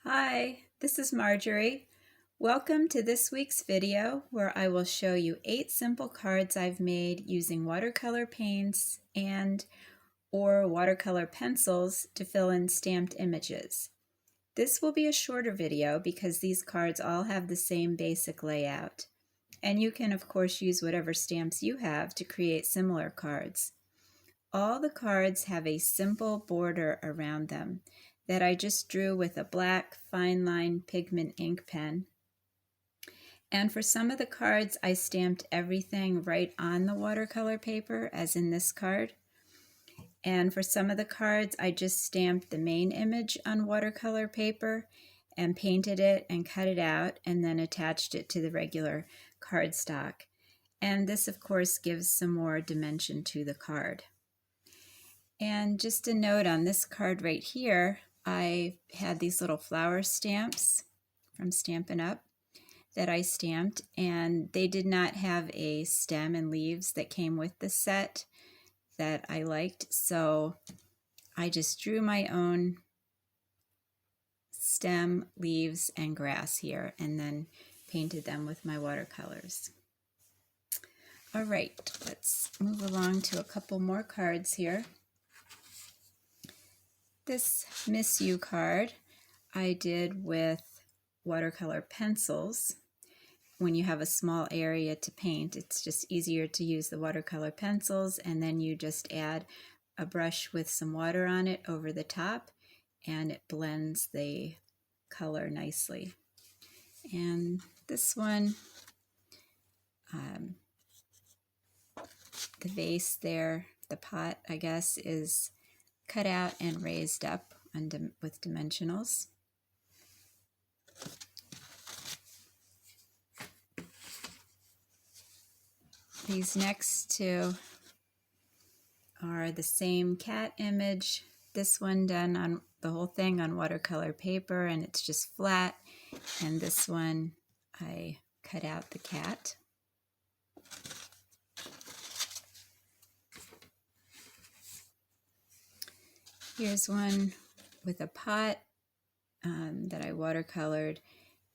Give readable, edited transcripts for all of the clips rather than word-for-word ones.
Hi, this is Marjorie. Welcome to this week's video where I will show you 8 simple cards I've made using watercolor paints and or watercolor pencils to fill in stamped images. This will be a shorter video because these cards all have the same basic layout. And you can of course use whatever stamps you have to create similar cards. All the cards have a simple border around them that I just drew with a black fine line pigment ink pen. And for some of the cards, I stamped everything right on the watercolor paper, as in this card. And for some of the cards, I just stamped the main image on watercolor paper and painted it and cut it out and then attached it to the regular cardstock. And this, of course, gives some more dimension to the card. And just a note on this card right here, I had these little flower stamps from Stampin' Up! That I stamped, and they did not have a stem and leaves that came with the set that I liked, so I just drew my own stem, leaves, and grass here, and then painted them with my watercolors. All right, let's move along to a couple more cards here. This Miss You card I did with watercolor pencils. When you have a small area to paint, it's just easier to use the watercolor pencils, and then you just add a brush with some water on it over the top, and it blends the color nicely. And this one, the vase there, the pot, I guess, is cut out and raised up with dimensionals. These next two are the same cat image. This one done on the whole thing on watercolor paper, and it's just flat. And this one, I cut out the cat. Here's one with a pot that I watercolored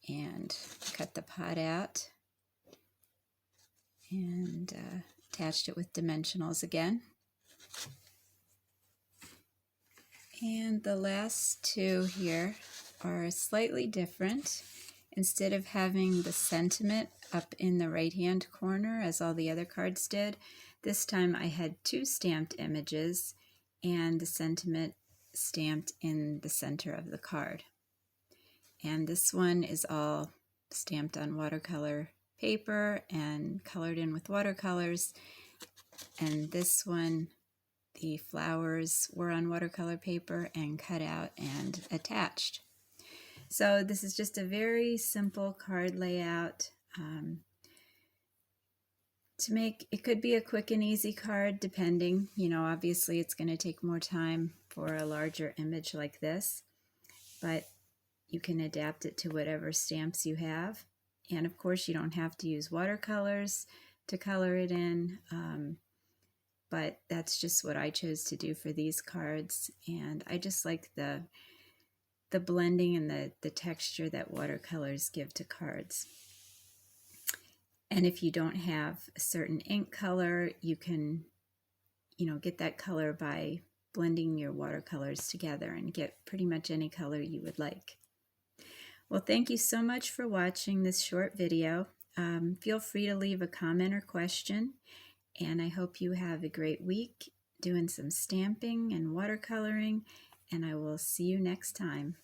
and cut the pot out and attached it with dimensionals again. And the last two here are slightly different. Instead of having the sentiment up in the right-hand corner as all the other cards did, this time I had 2 stamped images and the sentiment stamped in the center of the card. And this one is all stamped on watercolor paper and colored in with watercolors. And this one, the flowers were on watercolor paper and cut out and attached. So this is just a very simple card layout. To make, it could be a quick and easy card depending, obviously it's going to take more time for a larger image like this, but you can adapt it to whatever stamps you have. And of course you don't have to use watercolors to color it in, but that's just what I chose to do for these cards. And I just like the blending and the texture that watercolors give to cards. And if you don't have a certain ink color, you can, get that color by blending your watercolors together and get pretty much any color you would like. Well, thank you so much for watching this short video. Feel free to leave a comment or question, and I hope you have a great week doing some stamping and watercoloring, and I will see you next time.